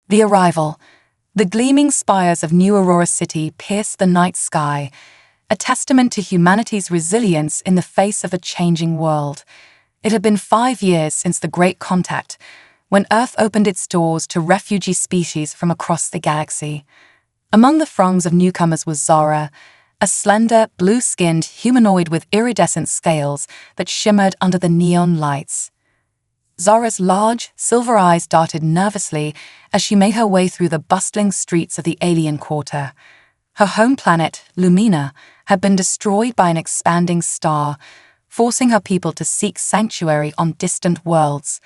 The arrival. The gleaming spires of New Aurora City pierced the night sky, a testament to humanity's resilience in the face of a changing world. It had been 5 years since the Great Contact, when Earth opened its doors to refugee species from across the galaxy. Among the throngs of newcomers was Zara, a slender, blue-skinned humanoid with iridescent scales that shimmered under the neon lights. Zara's large, silver eyes darted nervously as she made her way through the bustling streets of the alien quarter. Her home planet, Lumina, had been destroyed by an expanding star, forcing her people to seek sanctuary on distant worlds.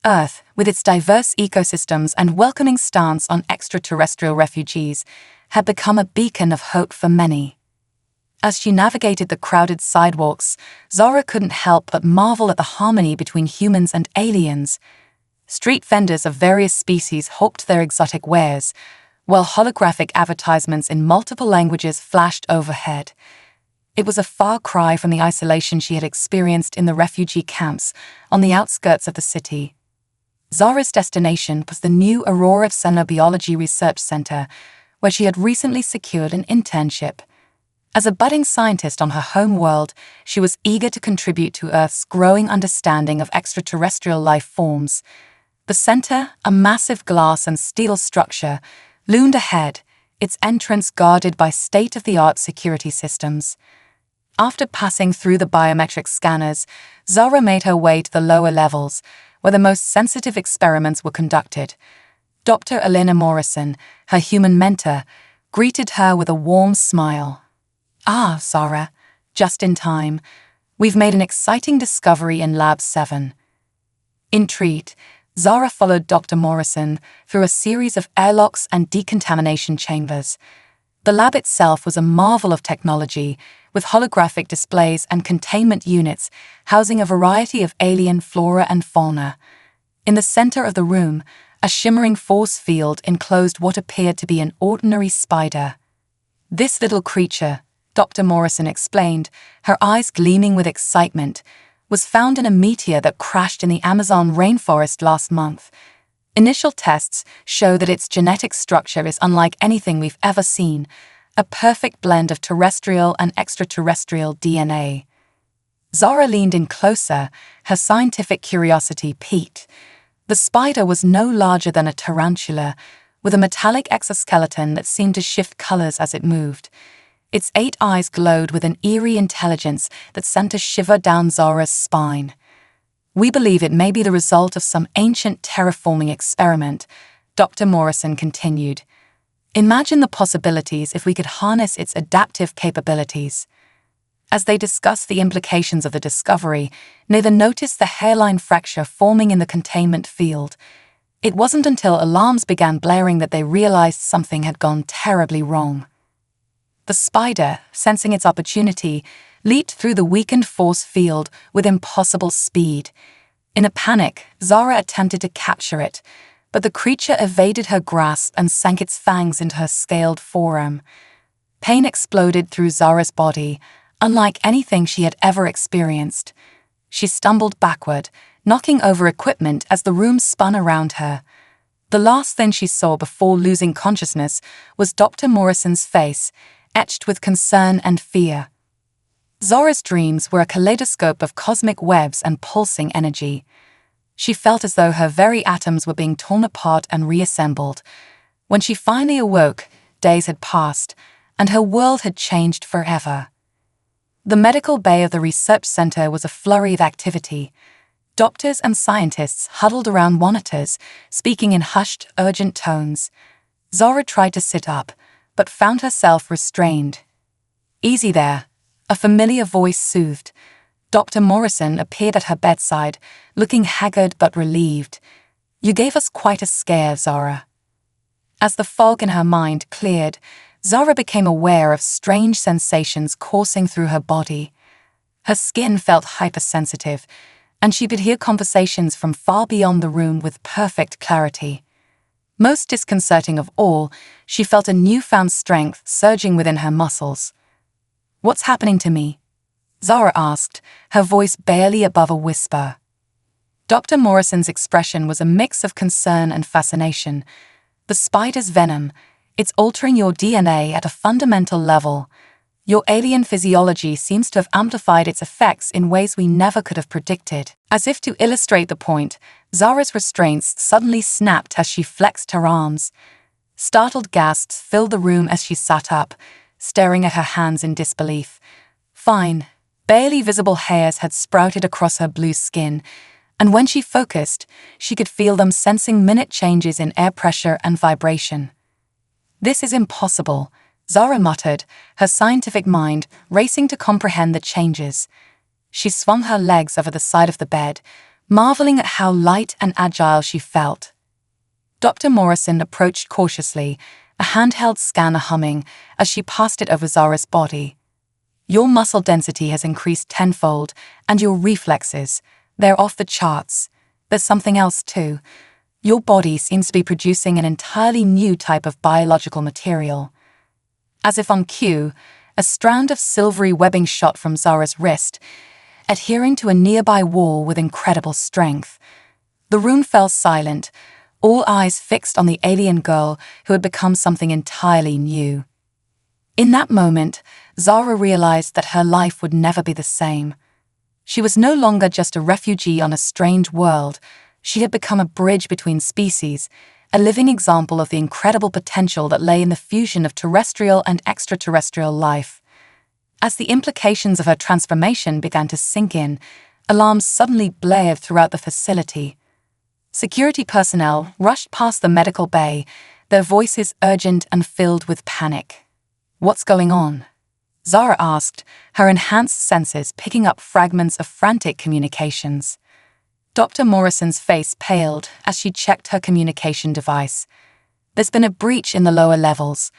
Earth, with its diverse ecosystems and welcoming stance on extraterrestrial refugees, had become a beacon of hope for many. As she navigated the crowded sidewalks, Zara couldn't help but marvel at the harmony between humans and aliens. Street vendors of various species hawked their exotic wares, while holographic advertisements in multiple languages flashed overhead. It was a far cry from the isolation she had experienced in the refugee camps on the outskirts of the city. Zara's destination was the new Aurora Xenobiology Research Center, where she had recently secured an internship. As a budding scientist on her home world, she was eager to contribute to Earth's growing understanding of extraterrestrial life forms. The center, a massive glass and steel structure, loomed ahead, its entrance guarded by state-of-the-art security systems. After passing through the biometric scanners, Zara made her way to the lower levels, where the most sensitive experiments were conducted. Dr. Elena Morrison, her human mentor, greeted her with a warm smile. "Ah, Zara, just in time. We've made an exciting discovery in Lab 7. Intrigued, Zara followed Dr. Morrison through a series of airlocks and decontamination chambers. The lab itself was a marvel of technology, with holographic displays and containment units housing a variety of alien flora and fauna. In the center of the room, a shimmering force field enclosed what appeared to be an ordinary spider. "This little creature," Dr. Morrison explained, her eyes gleaming with excitement, was found in a meteor that crashed in the Amazon rainforest last month. Initial tests show that its genetic structure is unlike anything we've ever seen, a perfect blend of terrestrial and extraterrestrial DNA. Zara leaned in closer, her scientific curiosity piqued. The spider was no larger than a tarantula, with a metallic exoskeleton that seemed to shift colors as it moved. Its 8 eyes glowed with an eerie intelligence that sent a shiver down Zara's spine. "We believe it may be the result of some ancient terraforming experiment," Dr. Morrison continued. "Imagine the possibilities if we could harness its adaptive capabilities." As they discussed the implications of the discovery, Nathan noticed the hairline fracture forming in the containment field. It wasn't until alarms began blaring that they realized something had gone terribly wrong. The spider, sensing its opportunity, leaped through the weakened force field with impossible speed. In a panic, Zara attempted to capture it, but the creature evaded her grasp and sank its fangs into her scaled forearm. Pain exploded through Zara's body, unlike anything she had ever experienced. She stumbled backward, knocking over equipment as the room spun around her. The last thing she saw before losing consciousness was Dr. Morrison's face, etched with concern and fear. Zara's dreams were a kaleidoscope of cosmic webs and pulsing energy. She felt as though her very atoms were being torn apart and reassembled. When she finally awoke, days had passed, and her world had changed forever. The medical bay of the research center was a flurry of activity. Doctors and scientists huddled around monitors, speaking in hushed, urgent tones. Zara tried to sit up, but found herself restrained. "Easy there," a familiar voice soothed. Dr. Morrison appeared at her bedside, looking haggard but relieved. "You gave us quite a scare, Zara." As the fog in her mind cleared, Zara became aware of strange sensations coursing through her body. Her skin felt hypersensitive, and she could hear conversations from far beyond the room with perfect clarity. Most disconcerting of all, she felt a newfound strength surging within her muscles. "What's happening to me?" Zara asked, her voice barely above a whisper. Dr. Morrison's expression was a mix of concern and fascination. The spider's venom. It's altering your DNA at a fundamental level. Your alien physiology seems to have amplified its effects in ways we never could have predicted. As if to illustrate the point, Zara's restraints suddenly snapped as she flexed her arms. Startled gasps filled the room as she sat up, staring at her hands in disbelief. Fine, barely visible hairs had sprouted across her blue skin, and when she focused, she could feel them, sensing minute changes in air pressure and vibration. "This is impossible," Zara muttered, her scientific mind racing to comprehend the changes. She swung her legs over the side of the bed, marveling at how light and agile she felt. Dr. Morrison approached cautiously, a handheld scanner humming as she passed it over Zara's body. "Your muscle density has increased tenfold, and your reflexes, they're off the charts. There's something else too. Your body seems to be producing an entirely new type of biological material." As if on cue, a strand of silvery webbing shot from Zara's wrist, adhering to a nearby wall with incredible strength. The room fell silent, all eyes fixed on the alien girl who had become something entirely new. In that moment, Zara realized that her life would never be the same. She was no longer just a refugee on a strange world. She had become a bridge between species, a living example of the incredible potential that lay in the fusion of terrestrial and extraterrestrial life. As the implications of her transformation began to sink in, alarms suddenly blared throughout the facility. Security personnel rushed past the medical bay, their voices urgent and filled with panic. "What's going on?" Zara asked, her enhanced senses picking up fragments of frantic communications. Dr. Morrison's face paled as she checked her communication device. "There's been a breach in the lower levels.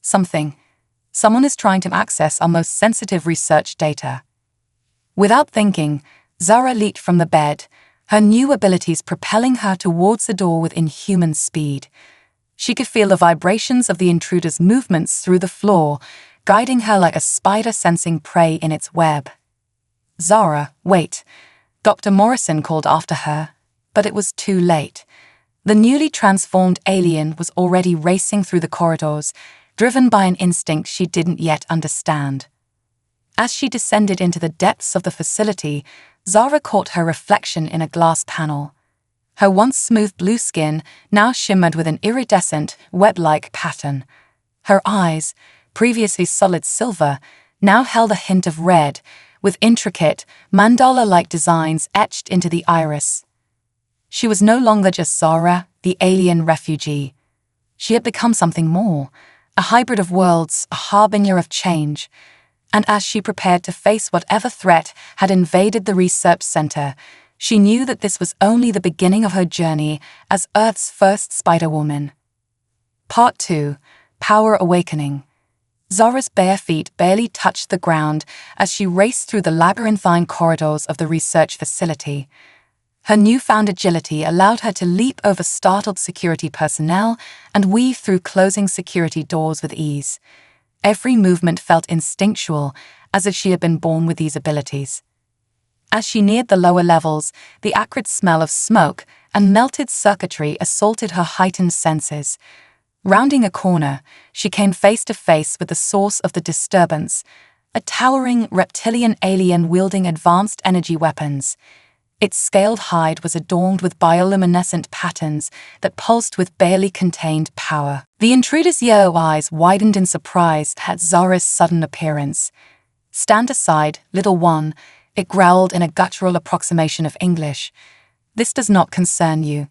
Someone is trying to access our most sensitive research data." Without thinking, Zara leaped from the bed, her new abilities propelling her towards the door with inhuman speed. She could feel the vibrations of the intruder's movements through the floor, guiding her like a spider sensing prey in its web. "Zara, wait," Dr. Morrison called after her, but it was too late. The newly transformed alien was already racing through the corridors, driven by an instinct she didn't yet understand. As she descended into the depths of the facility, Zara caught her reflection in a glass panel. Her once smooth blue skin now shimmered with an iridescent, web-like pattern. Her eyes, previously solid silver, now held a hint of red, with intricate, mandala-like designs etched into the iris. She was no longer just Zara, the alien refugee. She had become something more, a hybrid of worlds, a harbinger of change. And as she prepared to face whatever threat had invaded the research center, she knew that this was only the beginning of her journey as Earth's first Spiderwoman. Part 2. Power Awakening. Zara's bare feet barely touched the ground as she raced through the labyrinthine corridors of the research facility. Her newfound agility allowed her to leap over startled security personnel and weave through closing security doors with ease. Every movement felt instinctual, as if she had been born with these abilities. As she neared the lower levels, the acrid smell of smoke and melted circuitry assaulted her heightened senses. Rounding a corner, she came face to face with the source of the disturbance, a towering reptilian alien wielding advanced energy weapons. Its scaled hide was adorned with bioluminescent patterns that pulsed with barely contained power. The intruder's yellow eyes widened in surprise at Zara's sudden appearance. "Stand aside, little one," it growled in a guttural approximation of English. "This does not concern you."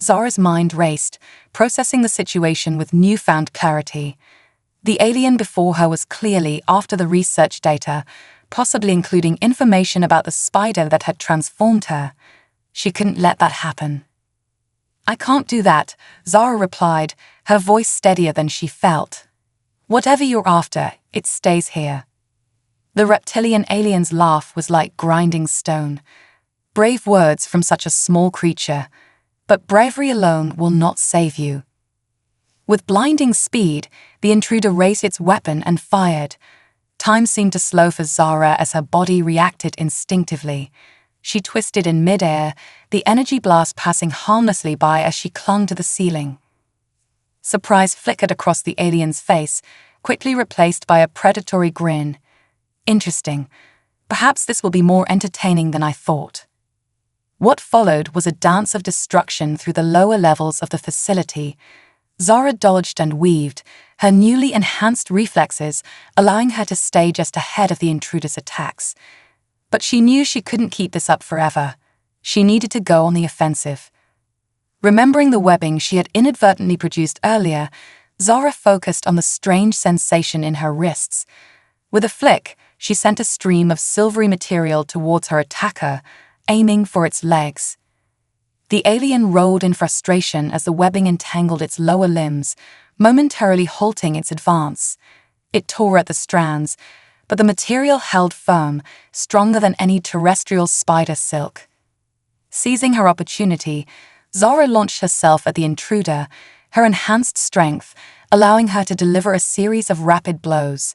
Zara's mind raced, processing the situation with newfound clarity. The alien before her was clearly after the research data, possibly including information about the spider that had transformed her. She couldn't let that happen. "I can't do that," Zara replied, her voice steadier than she felt. "Whatever you're after, it stays here." The reptilian alien's laugh was like grinding stone. Brave words from such a small creature, but bravery alone will not save you. With blinding speed, the intruder raised its weapon and fired. Time seemed to slow for Zara as her body reacted instinctively. She twisted in midair, the energy blast passing harmlessly by as she clung to the ceiling. Surprise flickered across the alien's face, quickly replaced by a predatory grin. Interesting. Perhaps this will be more entertaining than I thought. What followed was a dance of destruction through the lower levels of the facility. Zara dodged and weaved, her newly enhanced reflexes allowing her to stay just ahead of the intruder's attacks. But she knew she couldn't keep this up forever. She needed to go on the offensive. Remembering the webbing she had inadvertently produced earlier, Zara focused on the strange sensation in her wrists. With a flick, she sent a stream of silvery material towards her attacker, aiming for its legs. The alien rolled in frustration as the webbing entangled its lower limbs, momentarily halting its advance. It tore at the strands, but the material held firm, stronger than any terrestrial spider silk. Seizing her opportunity, Zara launched herself at the intruder, her enhanced strength allowing her to deliver a series of rapid blows.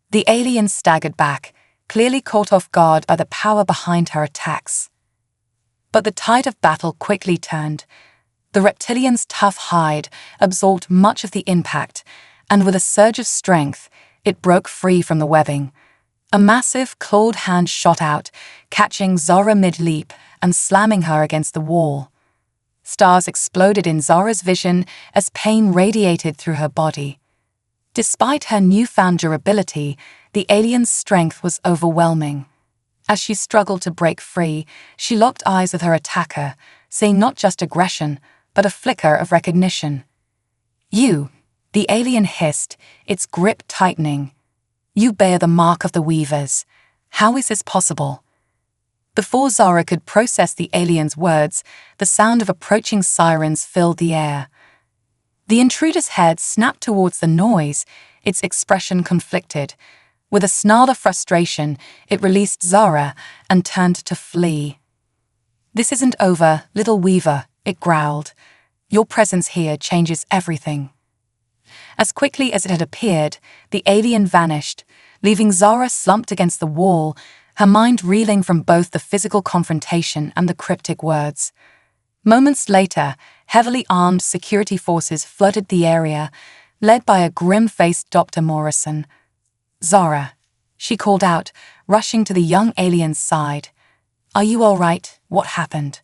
The alien staggered back, clearly caught off guard by the power behind her attacks. But the tide of battle quickly turned. The reptilian's tough hide absorbed much of the impact, and with a surge of strength, it broke free from the webbing. A massive, clawed hand shot out, catching Zara mid-leap and slamming her against the wall. Stars exploded in Zara's vision as pain radiated through her body. Despite her newfound durability, the alien's strength was overwhelming. As she struggled to break free, she locked eyes with her attacker, seeing not just aggression, but a flicker of recognition. "You," the alien hissed, its grip tightening. "You bear the mark of the Weavers. How is this possible?" Before Zara could process the alien's words, the sound of approaching sirens filled the air. The intruder's head snapped towards the noise, its expression conflicted. With a snarl of frustration, it released Zara and turned to flee. "This isn't over, little Weaver," it growled. "Your presence here changes everything." As quickly as it had appeared, the alien vanished, leaving Zara slumped against the wall, her mind reeling from both the physical confrontation and the cryptic words. Moments later, heavily armed security forces flooded the area, led by a grim-faced Dr. Morrison. "Zara," she called out, rushing to the young alien's side. "Are you all right? What happened?"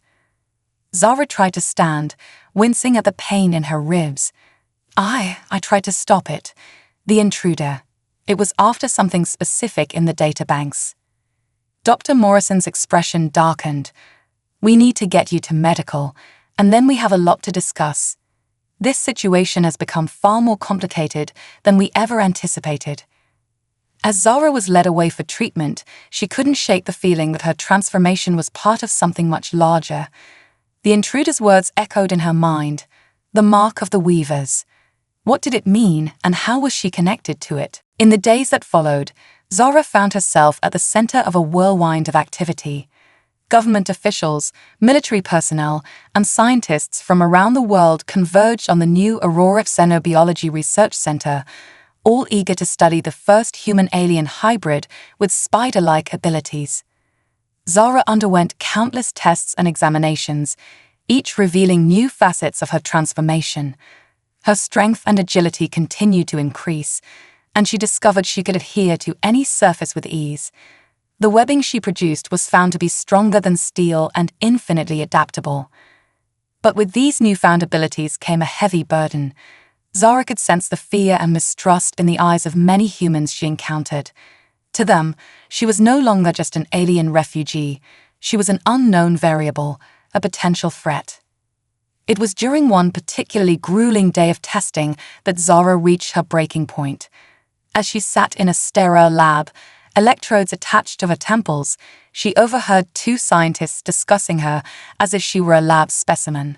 Zara tried to stand, wincing at the pain in her ribs. I tried to stop it. The intruder. It was after something specific in the databanks." Dr. Morrison's expression darkened. "We need to get you to medical, and then we have a lot to discuss. This situation has become far more complicated than we ever anticipated." As Zara was led away for treatment, she couldn't shake the feeling that her transformation was part of something much larger. The intruder's words echoed in her mind. The mark of the Weavers. What did it mean, and how was she connected to it? In the days that followed, Zara found herself at the center of a whirlwind of activity. Government officials, military personnel, and scientists from around the world converged on the new Aurora Xenobiology Research Center, all eager to study the first human-alien hybrid with spider-like abilities. Zara underwent countless tests and examinations, each revealing new facets of her transformation. Her strength and agility continued to increase, and she discovered she could adhere to any surface with ease. The webbing she produced was found to be stronger than steel and infinitely adaptable. But with these newfound abilities came a heavy burden. Zara could sense the fear and mistrust in the eyes of many humans she encountered. To them, she was no longer just an alien refugee. She was an unknown variable, a potential threat. It was during one particularly grueling day of testing that Zara reached her breaking point. As she sat in a sterile lab, electrodes attached to her temples, she overheard two scientists discussing her as if she were a lab specimen.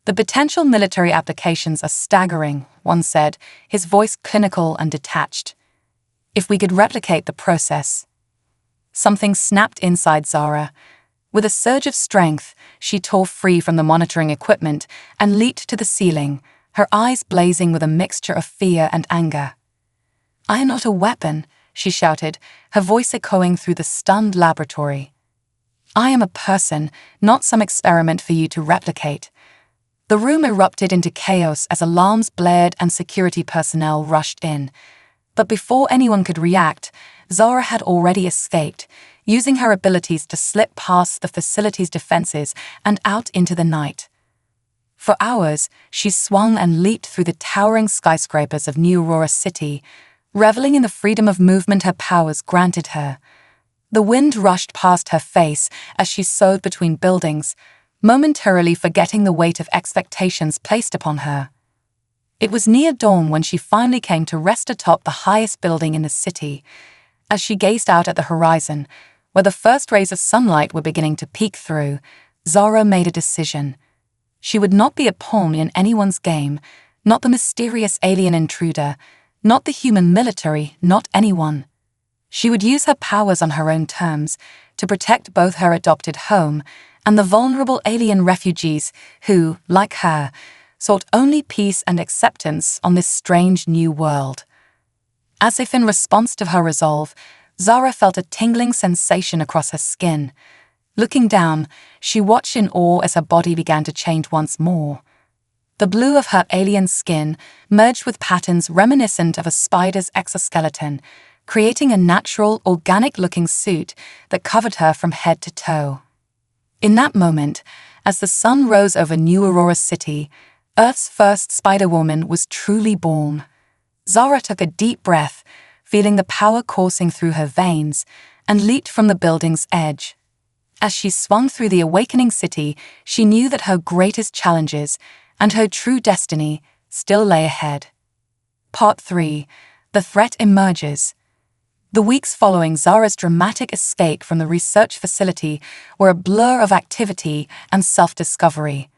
"The potential military applications are staggering," one said, his voice clinical and detached. "If we could replicate the process." Something snapped inside Zara. With a surge of strength, she tore free from the monitoring equipment and leaped to the ceiling, her eyes blazing with a mixture of fear and anger. "I am not a weapon," she shouted, her voice echoing through the stunned laboratory. "I am a person, not some experiment for you to replicate." The room erupted into chaos as alarms blared and security personnel rushed in. But before anyone could react, Zara had already escaped, using her abilities to slip past the facility's defenses and out into the night. For hours, she swung and leaped through the towering skyscrapers of New Aurora City, reveling in the freedom of movement her powers granted her. The wind rushed past her face as she soared between buildings, momentarily forgetting the weight of expectations placed upon her. It was near dawn when she finally came to rest atop the highest building in the city. As she gazed out at the horizon, where the first rays of sunlight were beginning to peek through, Zara made a decision. She would not be a pawn in anyone's game, not the mysterious alien intruder, not the human military, not anyone. She would use her powers on her own terms to protect both her adopted home and the vulnerable alien refugees who, like her, sought only peace and acceptance on this strange new world. As if in response to her resolve, Zara felt a tingling sensation across her skin. Looking down, she watched in awe as her body began to change once more. The blue of her alien skin merged with patterns reminiscent of a spider's exoskeleton, creating a natural, organic-looking suit that covered her from head to toe. In that moment, as the sun rose over New Aurora City, Earth's first Spiderwoman was truly born. Zara took a deep breath, feeling the power coursing through her veins, and leaped from the building's edge. As she swung through the awakening city, she knew that her greatest challenges and her true destiny still lay ahead. Part 3. The threat emerges. The weeks following Zara's dramatic escape from the research facility were a blur of activity and self-discovery.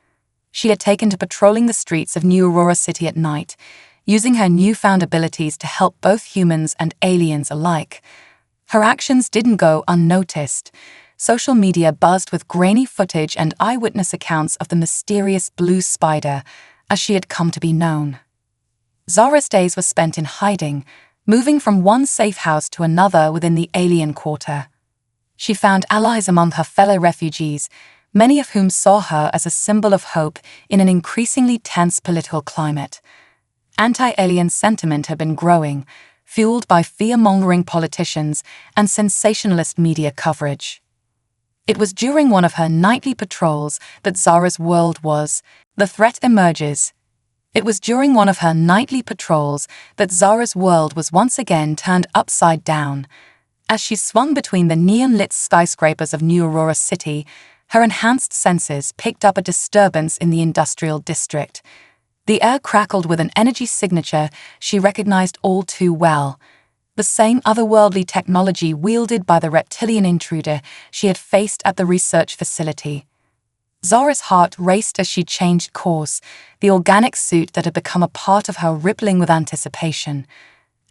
She had taken to patrolling the streets of New Aurora City at night, using her newfound abilities to help both humans and aliens alike. Her actions didn't go unnoticed. Social media buzzed with grainy footage and eyewitness accounts of the mysterious blue spider, as she had come to be known. Zara's days were spent in hiding, moving from one safe house to another within the alien quarter. She found allies among her fellow refugees, many of whom saw her as a symbol of hope in an increasingly tense political climate. Anti-alien sentiment had been growing, fueled by fear-mongering politicians and sensationalist media coverage. It was during one of her nightly patrols that Zara's world was. The threat emerges. It was during one of her nightly patrols that Zara's world was once again turned upside down. As she swung between the neon-lit skyscrapers of New Aurora City, her enhanced senses picked up a disturbance in the industrial district. The air crackled with an energy signature she recognized all too well. The same otherworldly technology wielded by the reptilian intruder she had faced at the research facility. Zara's heart raced as she changed course, the organic suit that had become a part of her rippling with anticipation.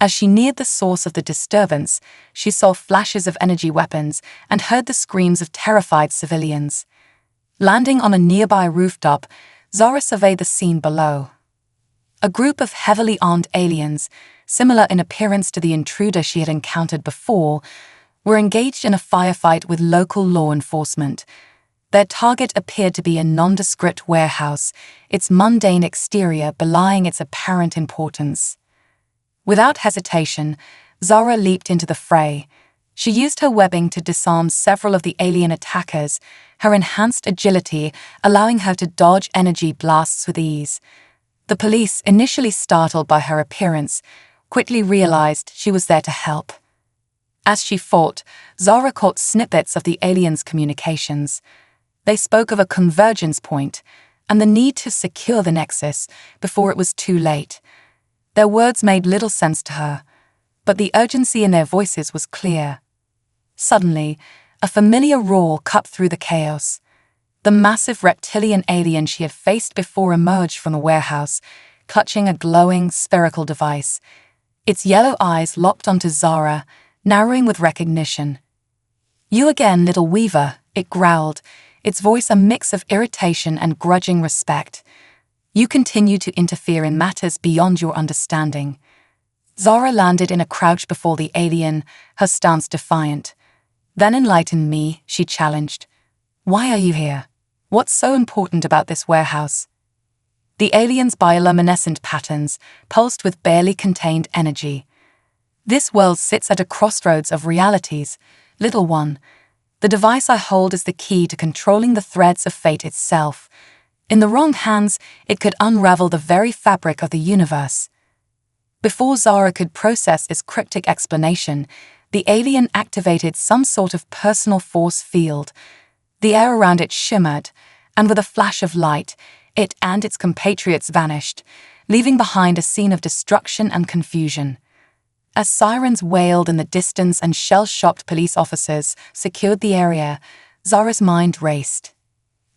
As she neared the source of the disturbance, she saw flashes of energy weapons and heard the screams of terrified civilians. Landing on a nearby rooftop, Zara surveyed the scene below. A group of heavily armed aliens, similar in appearance to the intruder she had encountered before, were engaged in a firefight with local law enforcement. Their target appeared to be a nondescript warehouse, its mundane exterior belying its apparent importance. Without hesitation, Zara leaped into the fray. She used her webbing to disarm several of the alien attackers, her enhanced agility allowing her to dodge energy blasts with ease. The police, initially startled by her appearance, quickly realized she was there to help. As she fought, Zara caught snippets of the aliens' communications. They spoke of a convergence point and the need to secure the nexus before it was too late. Their words made little sense to her, but the urgency in their voices was clear. Suddenly, a familiar roar cut through the chaos. The massive reptilian alien she had faced before emerged from the warehouse, clutching a glowing, spherical device. Its yellow eyes locked onto Zara, narrowing with recognition. "You again, little weaver," it growled, its voice a mix of irritation and grudging respect. "You continue to interfere in matters beyond your understanding." Zara landed in a crouch before the alien, her stance defiant. "Then enlighten me," she challenged. "Why are you here? What's so important about this warehouse?" The alien's bioluminescent patterns pulsed with barely contained energy. This world sits at a crossroads of realities, little one. The device I hold is the key to controlling the threads of fate itself. In the wrong hands, it could unravel the very fabric of the universe. Before Zara could process its cryptic explanation, the alien activated some sort of personal force field. The air around it shimmered, and with a flash of light, it and its compatriots vanished, leaving behind a scene of destruction and confusion. As sirens wailed in the distance and shell-shocked police officers secured the area, Zara's mind raced.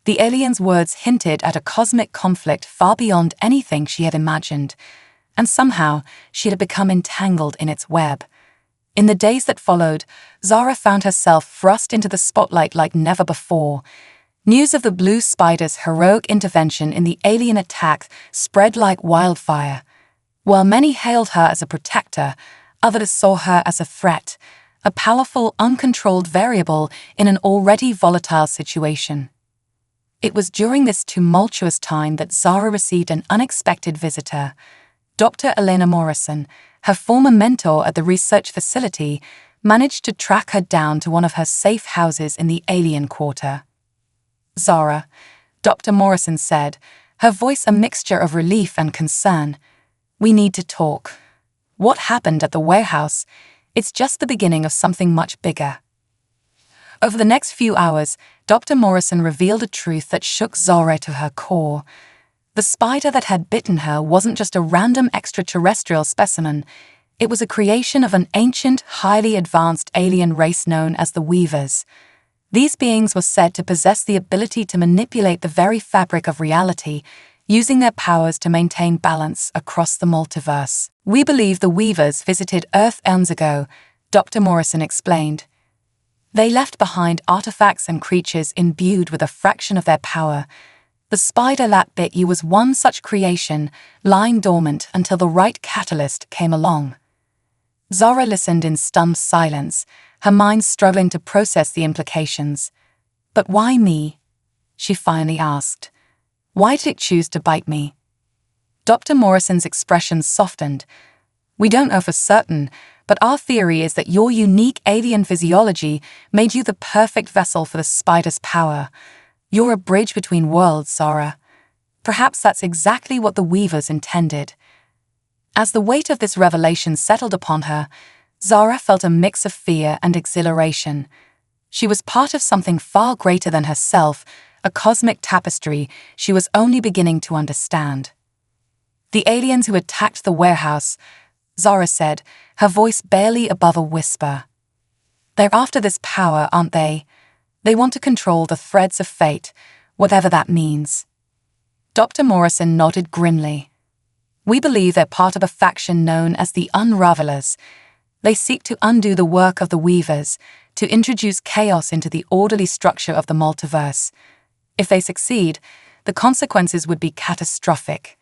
The alien's words hinted at a cosmic conflict far beyond anything she had imagined, and somehow she had become entangled in its web. In the days that followed, Zara found herself thrust into the spotlight like never before. News of the Blue Spider's heroic intervention in the alien attack spread like wildfire. While many hailed her as a protector, others saw her as a threat, a powerful, uncontrolled variable in an already volatile situation. It was during this tumultuous time that Zara received an unexpected visitor. Dr. Elena Morrison, her former mentor at the research facility, managed to track her down to one of her safe houses in the alien quarter. "Zara," Dr. Morrison said, her voice a mixture of relief and concern, "we need to talk. What happened at the warehouse? It's just the beginning of something much bigger." Over the next few hours, Dr. Morrison revealed a truth that shook Zara to her core. The spider that had bitten her wasn't just a random extraterrestrial specimen. It was a creation of an ancient, highly advanced alien race known as the Weavers. These beings were said to possess the ability to manipulate the very fabric of reality, using their powers to maintain balance across the multiverse. "We believe the Weavers visited Earth eons ago," Dr. Morrison explained. "They left behind artifacts and creatures imbued with a fraction of their power. The spider that bit you was one such creation, lying dormant until the right catalyst came along." Zara listened in stunned silence, her mind struggling to process the implications. "But why me?" she finally asked. "Why did it choose to bite me?" Dr. Morrison's expression softened. "We don't know for certain, but our theory is that your unique alien physiology made you the perfect vessel for the spider's power. You're a bridge between worlds, Zara. Perhaps that's exactly what the Weavers intended." As the weight of this revelation settled upon her, Zara felt a mix of fear and exhilaration. She was part of something far greater than herself, a cosmic tapestry she was only beginning to understand. "The aliens who attacked the warehouse," Zara said, her voice barely above a whisper. "They're after this power, aren't they? They want to control the threads of fate, whatever that means." Dr. Morrison nodded grimly. "We believe they're part of a faction known as the Unravelers. They seek to undo the work of the Weavers, to introduce chaos into the orderly structure of the multiverse. If they succeed, the consequences would be catastrophic."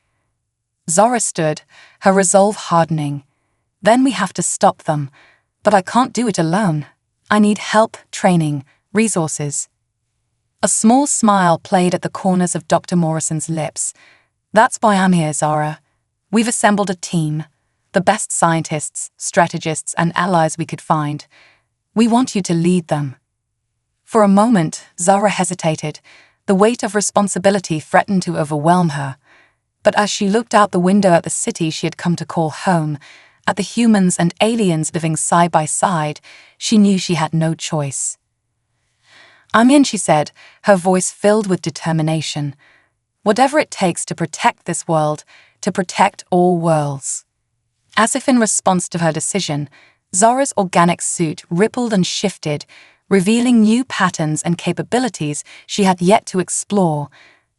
Zara stood, her resolve hardening. "Then we have to stop them. But I can't do it alone. I need help, training, resources." A small smile played at the corners of Dr. Morrison's lips. "That's why I'm here, Zara. We've assembled a team, the best scientists, strategists, and allies we could find. We want you to lead them." For a moment, Zara hesitated. The weight of responsibility threatened to overwhelm her. But as she looked out the window at the city she had come to call home, at the humans and aliens living side by side, she knew she had no choice. "I'm in," she said, her voice filled with determination. "Whatever it takes to protect this world, to protect all worlds." As if in response to her decision, Zara's organic suit rippled and shifted, revealing new patterns and capabilities she had yet to explore.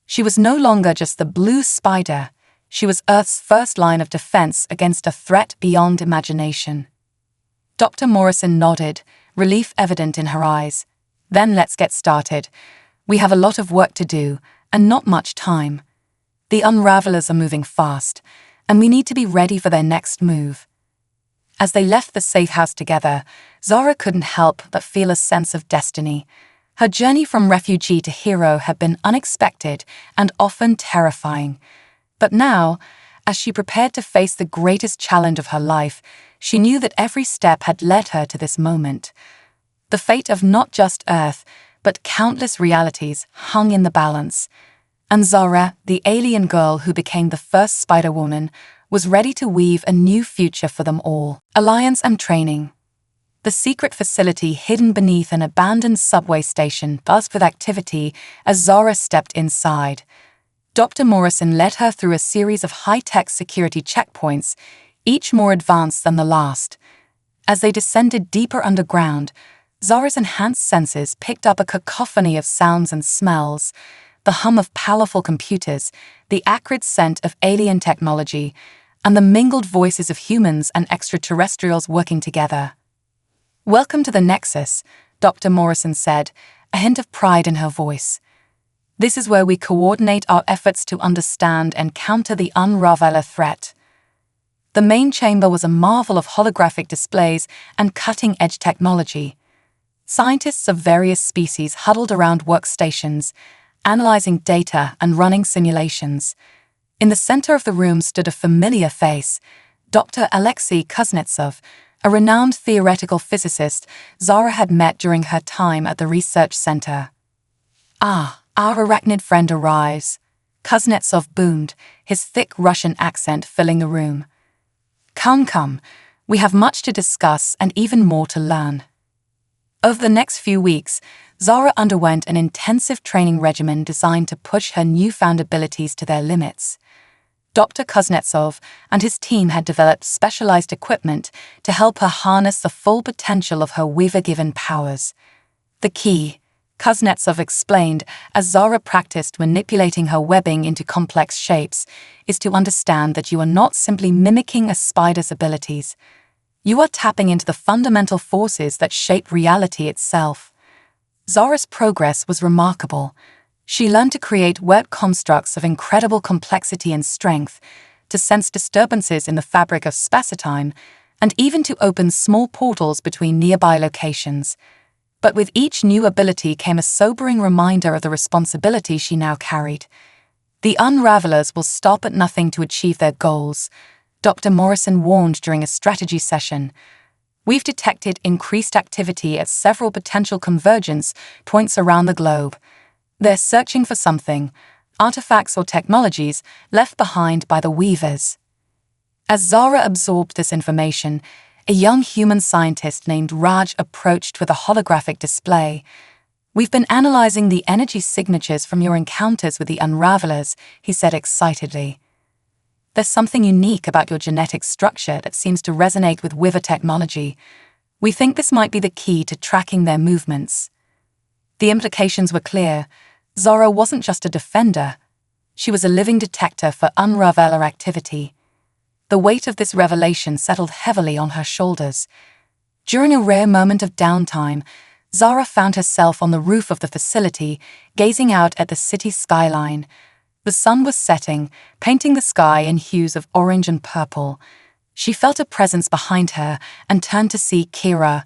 She was no longer just the Blue Spider. She was Earth's first line of defense against a threat beyond imagination. Dr. Morrison nodded, relief evident in her eyes. "Then let's get started. We have a lot of work to do, and not much time. The Unravelers are moving fast, and we need to be ready for their next move." As they left the safe house together, Zara couldn't help but feel a sense of destiny. Her journey from refugee to hero had been unexpected and often terrifying. But now, as she prepared to face the greatest challenge of her life, she knew that every step had led her to this moment. The fate of not just Earth, but countless realities hung in the balance. And Zara, the alien girl who became the first Spider-Woman, was ready to weave a new future for them all. Alliance and training. The secret facility hidden beneath an abandoned subway station buzzed with activity as Zara stepped inside. Dr. Morrison led her through a series of high-tech security checkpoints, each more advanced than the last. As they descended deeper underground, Zara's enhanced senses picked up a cacophony of sounds and smells, the hum of powerful computers, the acrid scent of alien technology, and the mingled voices of humans and extraterrestrials working together. "Welcome to the Nexus," Dr. Morrison said, a hint of pride in her voice. "This is where we coordinate our efforts to understand and counter the Unraveler threat." The main chamber was a marvel of holographic displays and cutting-edge technology. Scientists of various species huddled around workstations, analyzing data and running simulations. In the center of the room stood a familiar face, Dr. Alexei Kuznetsov, a renowned theoretical physicist Zara had met during her time at the research center. "Ah, our arachnid friend arrives," Kuznetsov boomed, his thick Russian accent filling the room. Come, we have much to discuss and even more to learn." Over the next few weeks, Zara underwent an intensive training regimen designed to push her newfound abilities to their limits. Dr. Kuznetsov and his team had developed specialized equipment to help her harness the full potential of her Weaver-given powers. "The key," Kuznetsov explained as Zara practiced manipulating her webbing into complex shapes, "is to understand that you are not simply mimicking a spider's abilities. You are tapping into the fundamental forces that shape reality itself." Zara's progress was remarkable. She learned to create web constructs of incredible complexity and strength, to sense disturbances in the fabric of space-time, and even to open small portals between nearby locations. But with each new ability came a sobering reminder of the responsibility she now carried. "The Unravelers will stop at nothing to achieve their goals," Dr. Morrison warned during a strategy session. "We've detected increased activity at several potential convergence points around the globe. They're searching for something, artifacts or technologies left behind by the Weavers." As Zara absorbed this information, a young human scientist named Raj approached with a holographic display. "We've been analyzing the energy signatures from your encounters with the Unravelers," he said excitedly. "There's something unique about your genetic structure that seems to resonate with Weaver technology. We think this might be the key to tracking their movements." The implications were clear. Zara wasn't just a defender. She was a living detector for Unraveler activity. The weight of this revelation settled heavily on her shoulders. During a rare moment of downtime, Zara found herself on the roof of the facility, gazing out at the city skyline. The sun was setting, painting the sky in hues of orange and purple. She felt a presence behind her and turned to see Kira,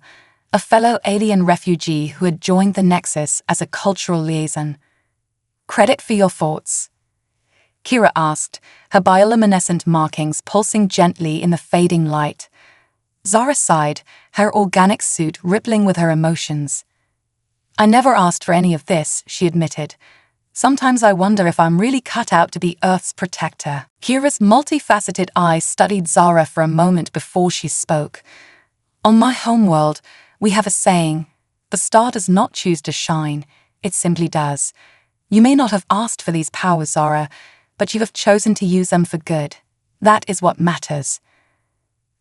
a fellow alien refugee who had joined the Nexus as a cultural liaison. "Credit for your thoughts?" Kira asked, her bioluminescent markings pulsing gently in the fading light. Zara sighed, her organic suit rippling with her emotions. "I never asked for any of this," she admitted. "Sometimes I wonder if I'm really cut out to be Earth's protector." Kira's multifaceted eyes studied Zara for a moment before she spoke. "On my homeworld, we have a saying, the star does not choose to shine, it simply does. You may not have asked for these powers, Zara, but you have chosen to use them for good. That is what matters."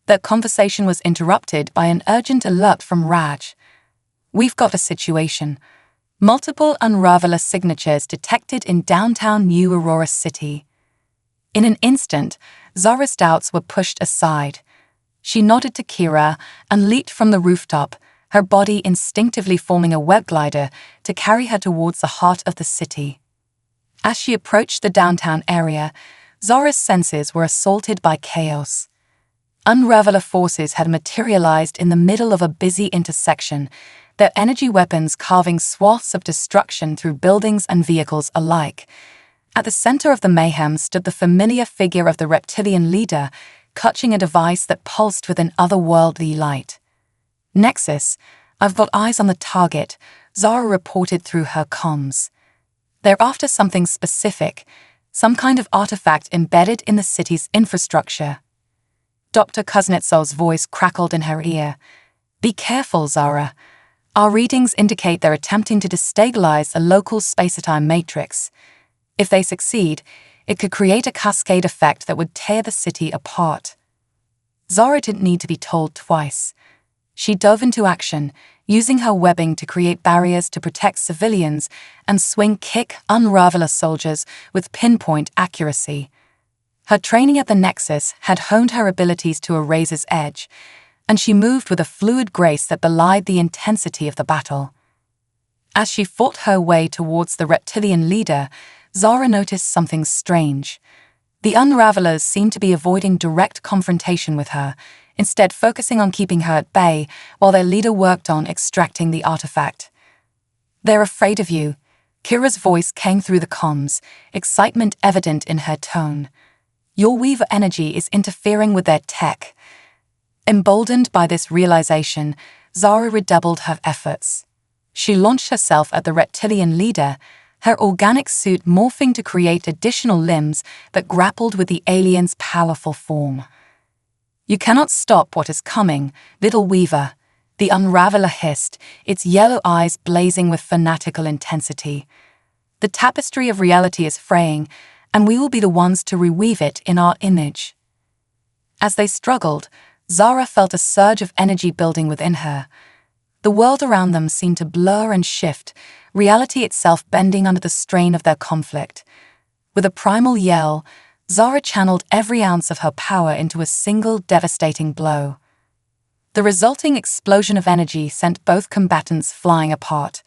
The conversation was interrupted by an urgent alert from Raj. "We've got a situation. Multiple Unraveler signatures detected in downtown New Aurora City." In an instant, Zara's doubts were pushed aside. She nodded to Kira and leaped from the rooftop, her body instinctively forming a web glider to carry her towards the heart of the city. As she approached the downtown area, Zara's senses were assaulted by chaos. Unraveler forces had materialized in the middle of a busy intersection, their energy weapons carving swaths of destruction through buildings and vehicles alike. At the center of the mayhem stood the familiar figure of the reptilian leader, clutching a device that pulsed with an otherworldly light. "Nexus, I've got eyes on the target," Zara reported through her comms. "They're after something specific, some kind of artifact embedded in the city's infrastructure." Dr. Kuznetsov's voice crackled in her ear. "Be careful, Zara. Our readings indicate they're attempting to destabilize a local space-time matrix. If they succeed, it could create a cascade effect that would tear the city apart." Zara didn't need to be told twice. She dove into action, using her webbing to create barriers to protect civilians and swing kick Unraveler soldiers with pinpoint accuracy. Her training at the Nexus had honed her abilities to a razor's edge, and she moved with a fluid grace that belied the intensity of the battle. As she fought her way towards the reptilian leader, Zara noticed something strange. The Unravelers seemed to be avoiding direct confrontation with her, instead focusing on keeping her at bay while their leader worked on extracting the artifact. "They're afraid of you," Kira's voice came through the comms, excitement evident in her tone. "Your Weaver energy is interfering with their tech." Emboldened by this realization, Zara redoubled her efforts. She launched herself at the reptilian leader, her organic suit morphing to create additional limbs that grappled with the alien's powerful form. "You cannot stop what is coming, little Weaver," the Unraveler hissed, its yellow eyes blazing with fanatical intensity. "The tapestry of reality is fraying, and we will be the ones to reweave it in our image." As they struggled, Zara felt a surge of energy building within her. The world around them seemed to blur and shift, reality itself bending under the strain of their conflict. With a primal yell, Zara channeled every ounce of her power into a single devastating blow. The resulting explosion of energy sent both combatants flying apart.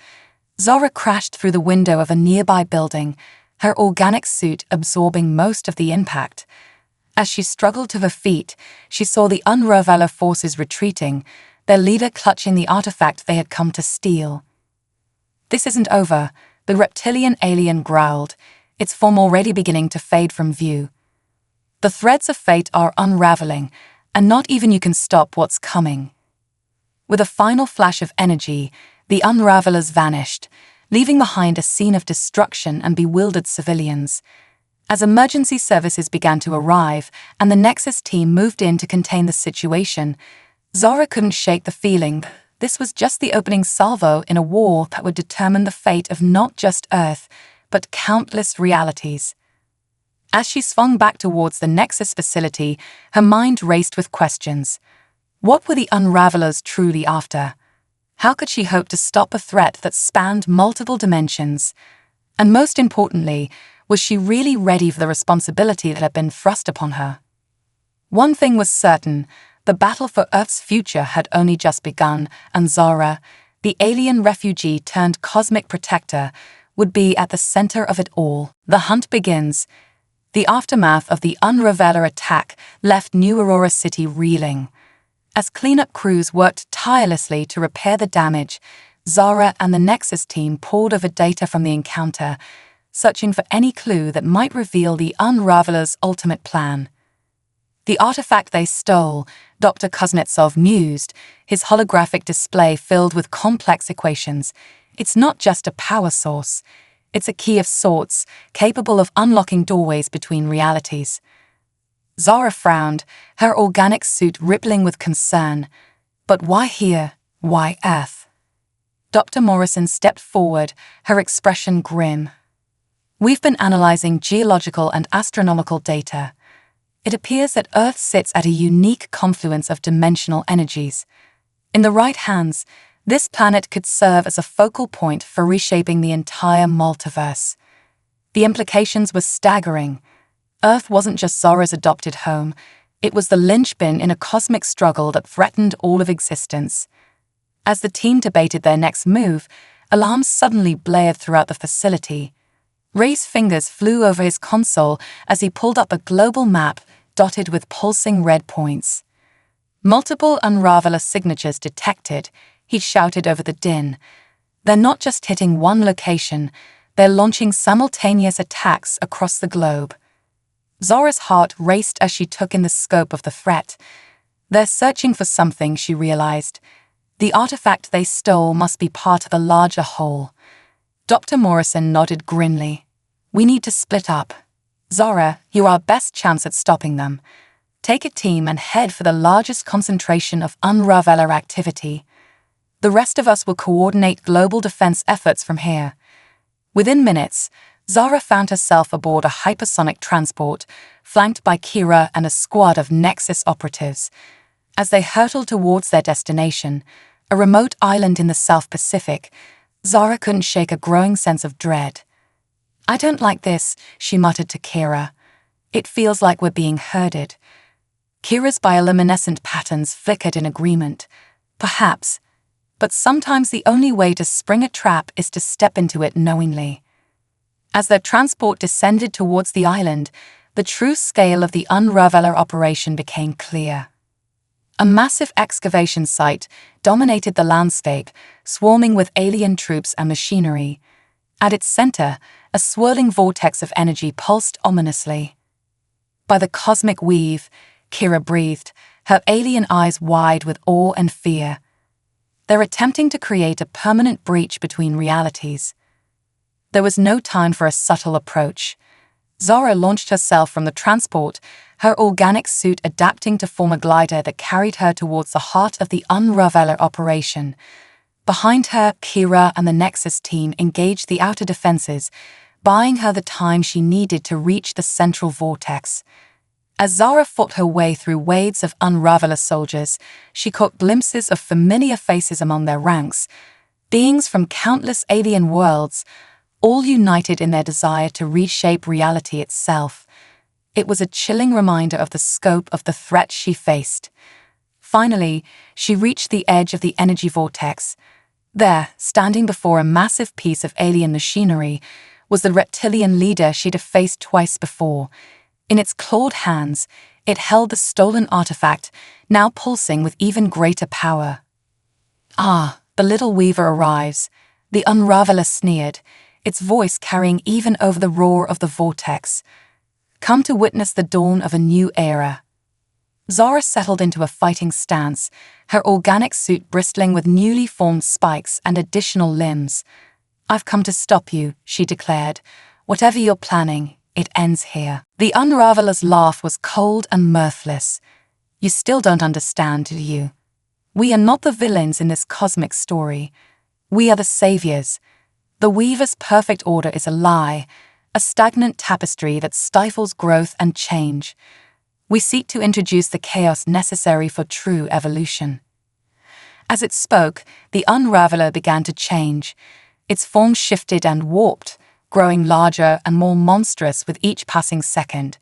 Zara crashed through the window of a nearby building, her organic suit absorbing most of the impact. As she struggled to her feet, she saw the Unraveler forces retreating, their leader clutching the artifact they had come to steal. "This isn't over," the reptilian alien growled, its form already beginning to fade from view. "The threads of fate are unraveling, and not even you can stop what's coming." With a final flash of energy, the Unravelers vanished, leaving behind a scene of destruction and bewildered civilians. As emergency services began to arrive and the Nexus team moved in to contain the situation, Zara couldn't shake the feeling this was just the opening salvo in a war that would determine the fate of not just Earth, but countless realities. As she swung back towards the Nexus facility, her mind raced with questions. What were the Unravelers truly after? How could she hope to stop a threat that spanned multiple dimensions? And most importantly, was she really ready for the responsibility that had been thrust upon her? One thing was certain, the battle for Earth's future had only just begun, and Zara, the alien refugee turned cosmic protector, would be at the center of it all. The hunt begins. The aftermath of the Unraveler attack left New Aurora City reeling. As cleanup crews worked tirelessly to repair the damage, Zara and the Nexus team pored over data from the encounter, searching for any clue that might reveal the Unravelers' ultimate plan. The artifact they stole, Dr. Kuznetsov mused, his holographic display filled with complex equations. It's not just a power source. It's a key of sorts, capable of unlocking doorways between realities. Zara frowned, her organic suit rippling with concern. But why here? Why Earth? Dr. Morrison stepped forward, her expression grim. "We've been analyzing geological and astronomical data. It appears that Earth sits at a unique confluence of dimensional energies. In the right hands, this planet could serve as a focal point for reshaping the entire multiverse." The implications were staggering. Earth wasn't just Zora's adopted home, it was the linchpin in a cosmic struggle that threatened all of existence. As the team debated their next move, alarms suddenly blared throughout the facility. Ray's fingers flew over his console as he pulled up a global map dotted with pulsing red points. "Multiple Unraveler signatures detected," he shouted over the din. "They're not just hitting one location, They're launching simultaneous attacks across the globe. Zora's heart raced as she took in the scope of the threat. They're searching for something, she realized. The artifact they stole must be part of a larger whole. Dr. Morrison nodded grimly. We need to split up. Zora, you're our best chance at stopping them. Take a team and head for the largest concentration of Unraveler activity. The rest of us will coordinate global defense efforts from here. Within minutes, Zara found herself aboard a hypersonic transport, flanked by Kira and a squad of Nexus operatives. As they hurtled towards their destination, a remote island in the South Pacific, Zara couldn't shake a growing sense of dread. I don't like this, she muttered to Kira. It feels like we're being herded. Kira's bioluminescent patterns flickered in agreement. Perhaps. But sometimes the only way to spring a trap is to step into it knowingly. As their transport descended towards the island, the true scale of the Unraveler operation became clear. A massive excavation site dominated the landscape, swarming with alien troops and machinery. At its center, a swirling vortex of energy pulsed ominously. By the cosmic weave, Kira breathed, her alien eyes wide with awe and fear. They're attempting to create a permanent breach between realities. There was no time for a subtle approach. Zora launched herself from the transport, her organic suit adapting to form a glider that carried her towards the heart of the Unraveler operation. Behind her, Kira and the Nexus team engaged the outer defenses, buying her the time she needed to reach the central vortex. As Zara fought her way through waves of Unraveler soldiers, she caught glimpses of familiar faces among their ranks, beings from countless alien worlds, all united in their desire to reshape reality itself. It was a chilling reminder of the scope of the threat she faced. Finally, she reached the edge of the energy vortex. There, standing before a massive piece of alien machinery, was the reptilian leader she'd faced twice before. In its clawed hands, it held the stolen artifact, now pulsing with even greater power. Ah, the little weaver arrives, the Unraveler sneered, its voice carrying even over the roar of the vortex. Come to witness the dawn of a new era. Zara settled into a fighting stance, her organic suit bristling with newly formed spikes and additional limbs. I've come to stop you, she declared. Whatever you're planning, it ends here. The Unraveler's laugh was cold and mirthless. You still don't understand, do you? We are not the villains in this cosmic story. We are the saviors. The Weaver's perfect order is a lie, a stagnant tapestry that stifles growth and change. We seek to introduce the chaos necessary for true evolution. As it spoke, the Unraveler began to change. Its form shifted and warped, growing larger and more monstrous with each passing second.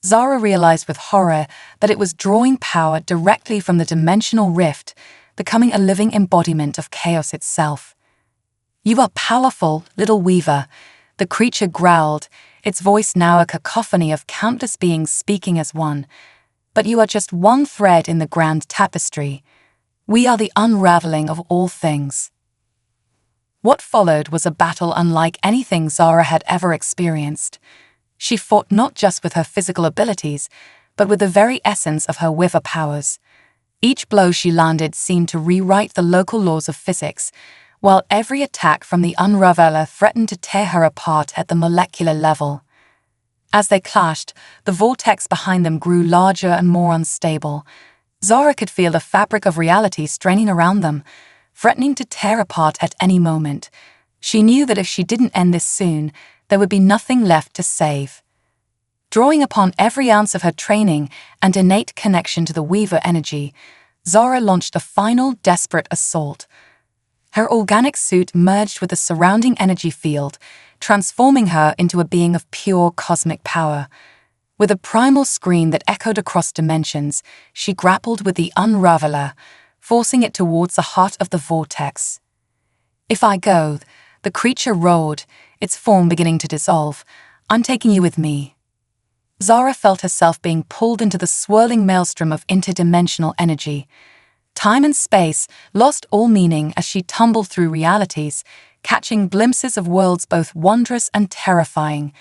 Zara realized with horror that it was drawing power directly from the dimensional rift, becoming a living embodiment of chaos itself. You are powerful, little weaver, the creature growled, its voice now a cacophony of countless beings speaking as one. But you are just one thread in the grand tapestry. We are the unraveling of all things. What followed was a battle unlike anything Zara had ever experienced. She fought not just with her physical abilities, but with the very essence of her weaver powers. Each blow she landed seemed to rewrite the local laws of physics, while every attack from the Unraveler threatened to tear her apart at the molecular level. As they clashed, the vortex behind them grew larger and more unstable. Zara could feel the fabric of reality straining around them, threatening to tear apart at any moment. She knew that if she didn't end this soon, there would be nothing left to save. Drawing upon every ounce of her training and innate connection to the Weaver energy, Zara launched a final desperate assault. Her organic suit merged with the surrounding energy field, transforming her into a being of pure cosmic power. With a primal scream that echoed across dimensions, she grappled with the Unraveler, forcing it towards the heart of the vortex. If I go, the creature roared, its form beginning to dissolve. I'm taking you with me. Zara felt herself being pulled into the swirling maelstrom of interdimensional energy. Time and space lost all meaning as she tumbled through realities, catching glimpses of worlds both wondrous and terrifying.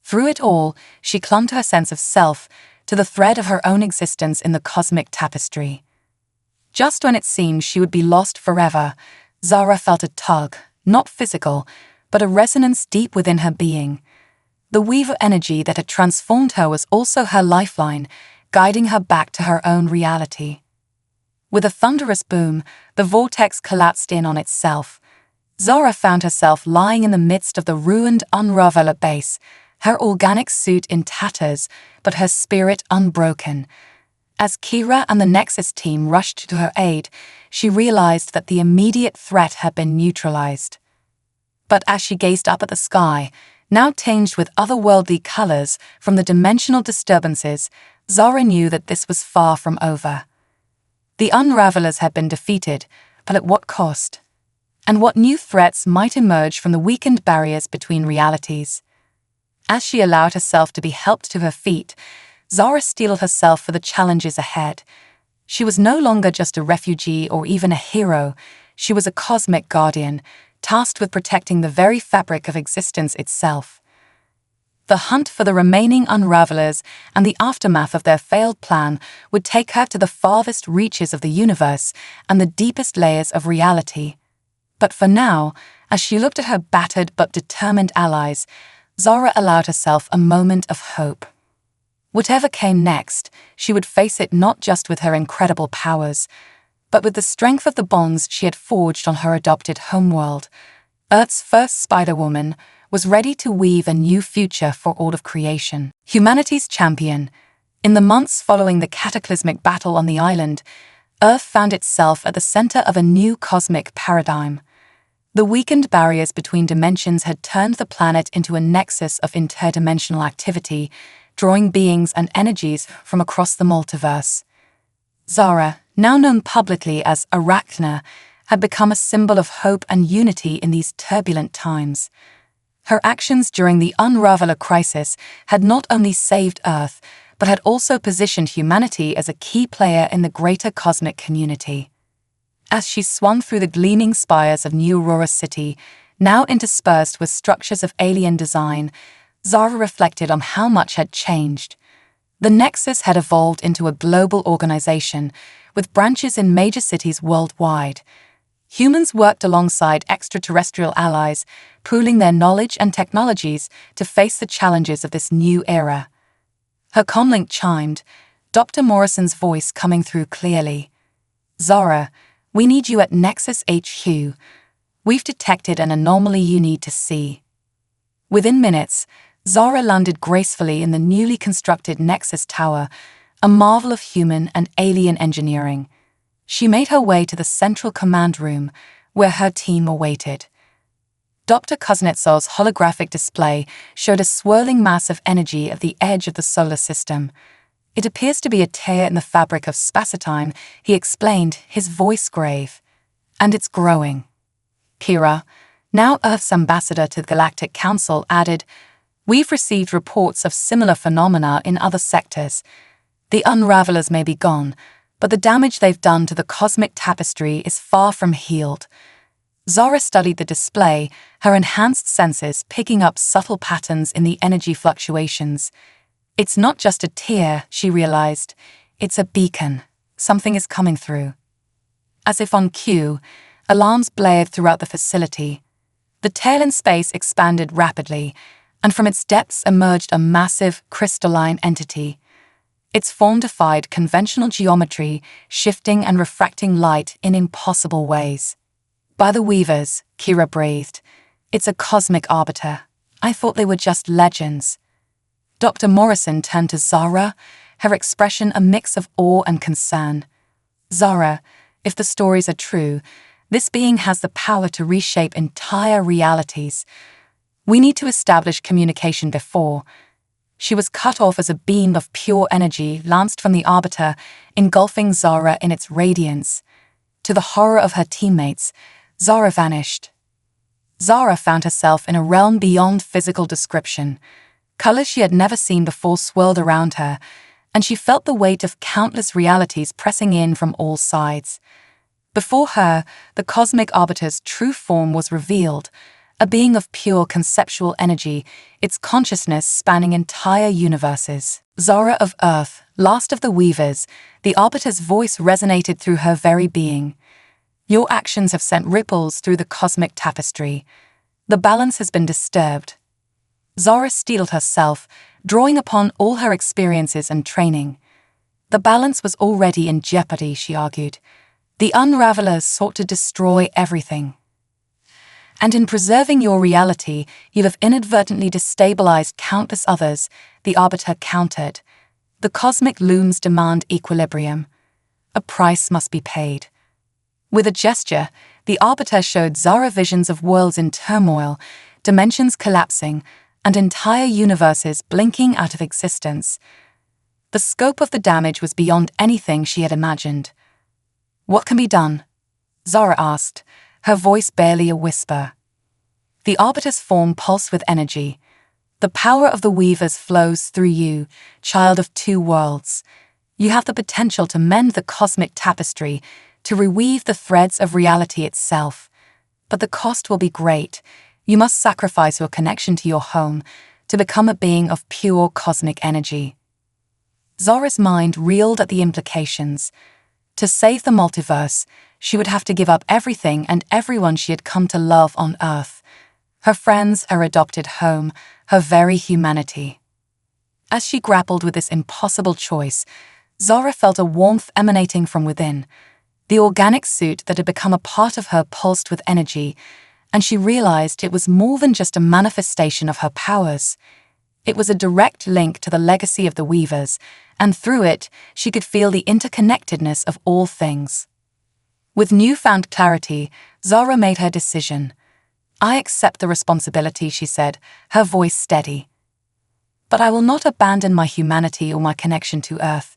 Through it all, she clung to her sense of self, to the thread of her own existence in the cosmic tapestry. Just when it seemed she would be lost forever, Zara felt a tug, not physical, but a resonance deep within her being. The weave of energy that had transformed her was also her lifeline, guiding her back to her own reality. With a thunderous boom, the vortex collapsed in on itself. Zara found herself lying in the midst of the ruined Unraveler base, her organic suit in tatters, but her spirit unbroken. As Kira and the Nexus team rushed to her aid, she realized that the immediate threat had been neutralized. But as she gazed up at the sky, now tinged with otherworldly colors from the dimensional disturbances, Zara knew that this was far from over. The Unravelers had been defeated, but at what cost? And what new threats might emerge from the weakened barriers between realities? As she allowed herself to be helped to her feet, Zara steeled herself for the challenges ahead. She was no longer just a refugee or even a hero. She was a cosmic guardian, tasked with protecting the very fabric of existence itself. The hunt for the remaining Unravelers and the aftermath of their failed plan would take her to the farthest reaches of the universe and the deepest layers of reality. But for now, as she looked at her battered but determined allies, Zara allowed herself a moment of hope. Whatever came next, she would face it not just with her incredible powers, but with the strength of the bonds she had forged on her adopted homeworld. Earth's first Spiderwoman was ready to weave a new future for all of creation. Humanity's champion. In the months following the cataclysmic battle on the island, Earth found itself at the center of a new cosmic paradigm. The weakened barriers between dimensions had turned the planet into a nexus of interdimensional activity, drawing beings and energies from across the multiverse. Zara, now known publicly as Arachna, had become a symbol of hope and unity in these turbulent times. Her actions during the Unraveler crisis had not only saved Earth, but had also positioned humanity as a key player in the greater cosmic community. As she swung through the gleaming spires of New Aurora City, now interspersed with structures of alien design, Zara reflected on how much had changed. The Nexus had evolved into a global organization, with branches in major cities worldwide. Humans worked alongside extraterrestrial allies, pooling their knowledge and technologies to face the challenges of this new era. Her comlink chimed, Dr. Morrison's voice coming through clearly. Zara, we need you at Nexus HQ. We've detected an anomaly you need to see. Within minutes, Zara landed gracefully in the newly constructed Nexus Tower, a marvel of human and alien engineering. She made her way to the central command room, where her team awaited. Dr. Kuznetsov's holographic display showed a swirling mass of energy at the edge of the solar system. It appears to be a tear in the fabric of space-time, he explained, his voice grave. And it's growing. Kira, now Earth's ambassador to the Galactic Council, added, We've received reports of similar phenomena in other sectors. The Unravelers may be gone, but the damage they've done to the cosmic tapestry is far from healed. Zara studied the display, her enhanced senses picking up subtle patterns in the energy fluctuations. It's not just a tear, she realized. It's a beacon. Something is coming through. As if on cue, alarms blared throughout the facility. The tail in space expanded rapidly, and from its depths emerged a massive, crystalline entity. Its form defied conventional geometry, shifting and refracting light in impossible ways. By the weavers, Kira breathed. It's a cosmic arbiter. I thought they were just legends. Dr. Morrison turned to Zara, her expression a mix of awe and concern. Zara, if the stories are true, this being has the power to reshape entire realities. We need to establish communication before. She was cut off as a beam of pure energy lanced from the Arbiter, engulfing Zara in its radiance. To the horror of her teammates, Zara vanished. Zara found herself in a realm beyond physical description. Colors she had never seen before swirled around her, and she felt the weight of countless realities pressing in from all sides. Before her, the cosmic arbiter's true form was revealed, a being of pure conceptual energy, its consciousness spanning entire universes. Zara of Earth, last of the weavers, the arbiter's voice resonated through her very being. Your actions have sent ripples through the cosmic tapestry. The balance has been disturbed. Zara steeled herself, drawing upon all her experiences and training. The balance was already in jeopardy, she argued. The Unravelers sought to destroy everything. And in preserving your reality, you have inadvertently destabilized countless others, the Arbiter countered. The cosmic looms demand equilibrium. A price must be paid. With a gesture, the Arbiter showed Zara visions of worlds in turmoil, dimensions collapsing, and entire universes blinking out of existence. The scope of the damage was beyond anything she had imagined. What can be done? Zara asked, her voice barely a whisper. The Arbiter's form pulsed with energy. The power of the Weavers flows through you, child of two worlds. You have the potential to mend the cosmic tapestry, to reweave the threads of reality itself. But the cost will be great. You must sacrifice your connection to your home to become a being of pure cosmic energy. Zara's mind reeled at the implications. To save the multiverse, she would have to give up everything and everyone she had come to love on Earth. Her friends, her adopted home, her very humanity. As she grappled with this impossible choice, Zara felt a warmth emanating from within. The organic suit that had become a part of her pulsed with energy, and she realized it was more than just a manifestation of her powers. It was a direct link to the legacy of the Weavers, and through it, she could feel the interconnectedness of all things. With newfound clarity, Zara made her decision. I accept the responsibility, she said, her voice steady. But I will not abandon my humanity or my connection to Earth.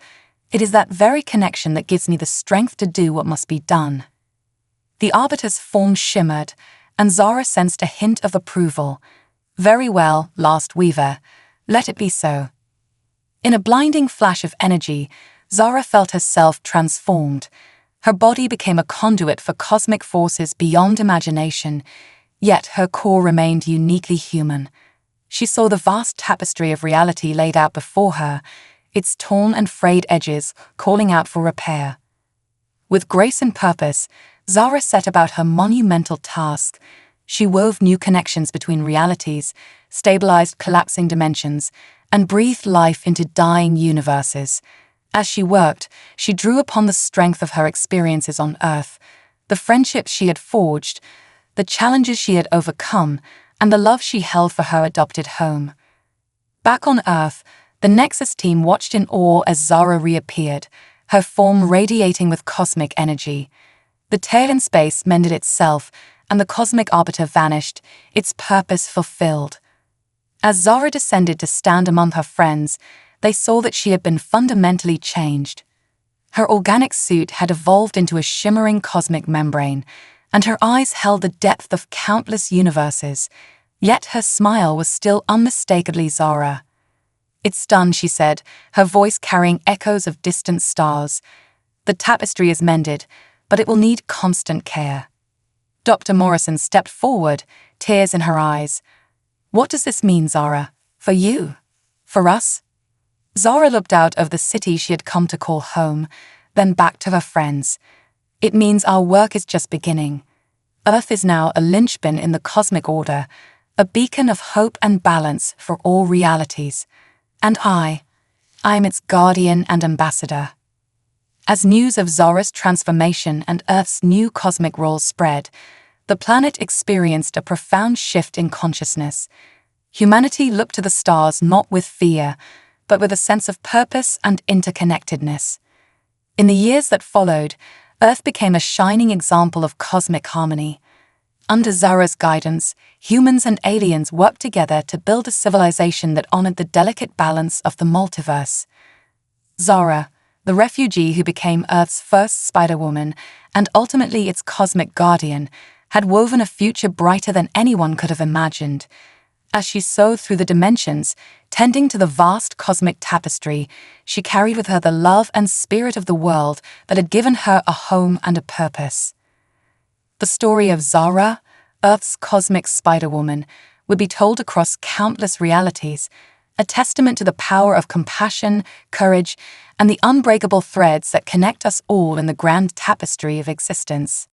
It is that very connection that gives me the strength to do what must be done. The Arbiter's form shimmered, and Zara sensed a hint of approval. Very well, last Weaver. Let it be so. In a blinding flash of energy, Zara felt herself transformed. Her body became a conduit for cosmic forces beyond imagination, yet her core remained uniquely human. She saw the vast tapestry of reality laid out before her, its torn and frayed edges calling out for repair. With grace and purpose, Zara set about her monumental task. She wove new connections between realities, stabilized collapsing dimensions, and breathed life into dying universes. As she worked, she drew upon the strength of her experiences on Earth, the friendships she had forged, the challenges she had overcome, and the love she held for her adopted home. Back on Earth, the Nexus team watched in awe as Zara reappeared, her form radiating with cosmic energy. The tail in space mended itself, and the cosmic arbiter vanished, its purpose fulfilled. As Zara descended to stand among her friends, they saw that she had been fundamentally changed. Her organic suit had evolved into a shimmering cosmic membrane, and her eyes held the depth of countless universes, yet her smile was still unmistakably Zara. It's done, she said, her voice carrying echoes of distant stars. The tapestry is mended, but it will need constant care. Dr. Morrison stepped forward, tears in her eyes. What does this mean, Zara? For you? For us? Zara looked out of the city she had come to call home, then back to her friends. It means our work is just beginning. Earth is now a linchpin in the cosmic order, a beacon of hope and balance for all realities. And I am its guardian and ambassador. As news of Zara's transformation and Earth's new cosmic role spread, the planet experienced a profound shift in consciousness. Humanity looked to the stars not with fear, but with a sense of purpose and interconnectedness. In the years that followed, Earth became a shining example of cosmic harmony. Under Zara's guidance, humans and aliens worked together to build a civilization that honored the delicate balance of the multiverse. Zara, the refugee who became Earth's first Spiderwoman and ultimately its cosmic guardian, had woven a future brighter than anyone could have imagined. As she sewed through the dimensions, tending to the vast cosmic tapestry, she carried with her the love and spirit of the world that had given her a home and a purpose. The story of Zara, Earth's cosmic Spiderwoman, would be told across countless realities, a testament to the power of compassion, courage, and the unbreakable threads that connect us all in the grand tapestry of existence.